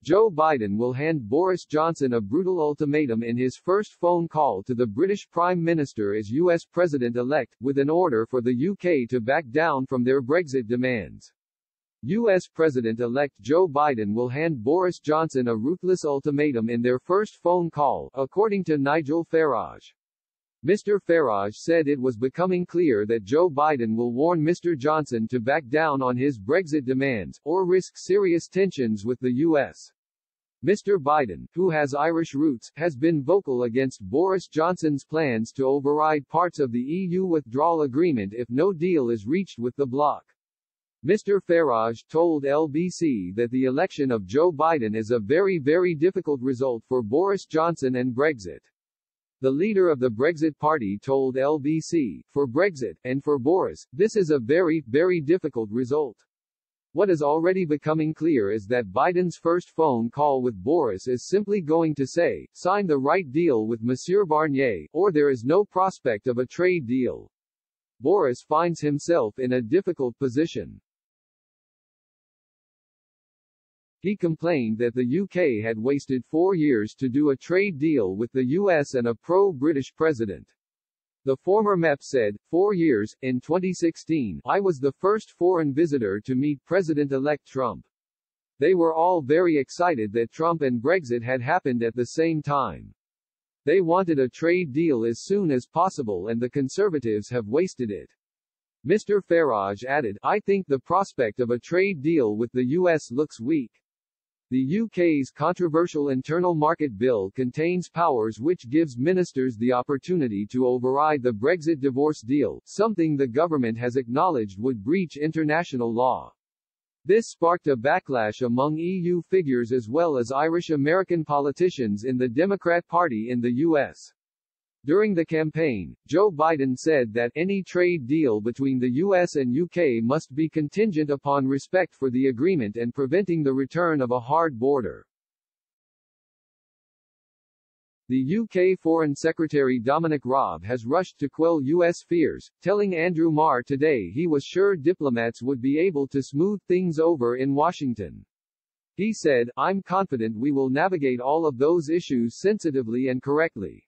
Joe Biden will hand Boris Johnson a brutal ultimatum in his first phone call to the British Prime Minister as US President-elect, with an order for the UK to back down from their Brexit demands. US President-elect Joe Biden will hand Boris Johnson a ruthless ultimatum in their first phone call, according to Nigel Farage. Mr. Farage said it was becoming clear that Joe Biden will warn Mr. Johnson to back down on his Brexit demands, or risk serious tensions with the US. Mr. Biden, who has Irish roots, has been vocal against Boris Johnson's plans to override parts of the EU withdrawal agreement if no deal is reached with the bloc. Mr. Farage told LBC that the election of Joe Biden is a very, very difficult result for Boris Johnson and Brexit. The leader of the Brexit party told LBC, "For Brexit, and for Boris, this is a very, very difficult result. What is already becoming clear is that Biden's first phone call with Boris is simply going to say, sign the right deal with Monsieur Barnier, or there is no prospect of a trade deal." Boris finds himself in a difficult position. He complained that the UK had wasted 4 years to do a trade deal with the US and a pro-British president. The former MEP said, 4 years, in 2016, I was the first foreign visitor to meet President-elect Trump. They were all very excited that Trump and Brexit had happened at the same time. They wanted a trade deal as soon as possible and the Conservatives have wasted it. Mr. Farage added, I think the prospect of a trade deal with the US looks weak. The UK's controversial internal market bill contains powers which gives ministers the opportunity to override the Brexit divorce deal, something the government has acknowledged would breach international law. This sparked a backlash among EU figures as well as Irish-American politicians in the Democrat Party in the US. During the campaign, Joe Biden said that any trade deal between the US and UK must be contingent upon respect for the agreement and preventing the return of a hard border. The UK Foreign Secretary Dominic Raab has rushed to quell US fears, telling Andrew Marr today he was sure diplomats would be able to smooth things over in Washington. He said, I'm confident we will navigate all of those issues sensitively and correctly.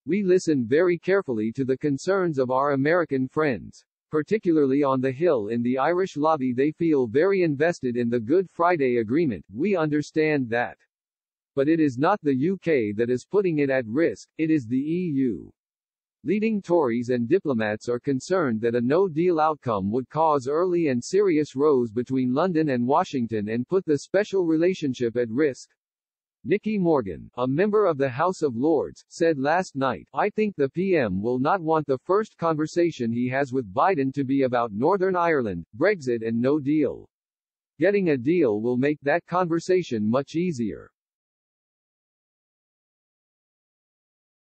We listen very carefully to the concerns of our American friends. Particularly on the Hill in the Irish lobby, they feel very invested in the Good Friday Agreement, we understand that. But it is not the UK that is putting it at risk, it is the EU. Leading Tories and diplomats are concerned that a no-deal outcome would cause early and serious rows between London and Washington and put the special relationship at risk. Nicky Morgan, a member of the House of Lords, said last night, I think the PM will not want the first conversation he has with Biden to be about Northern Ireland, Brexit and no deal. Getting a deal will make that conversation much easier.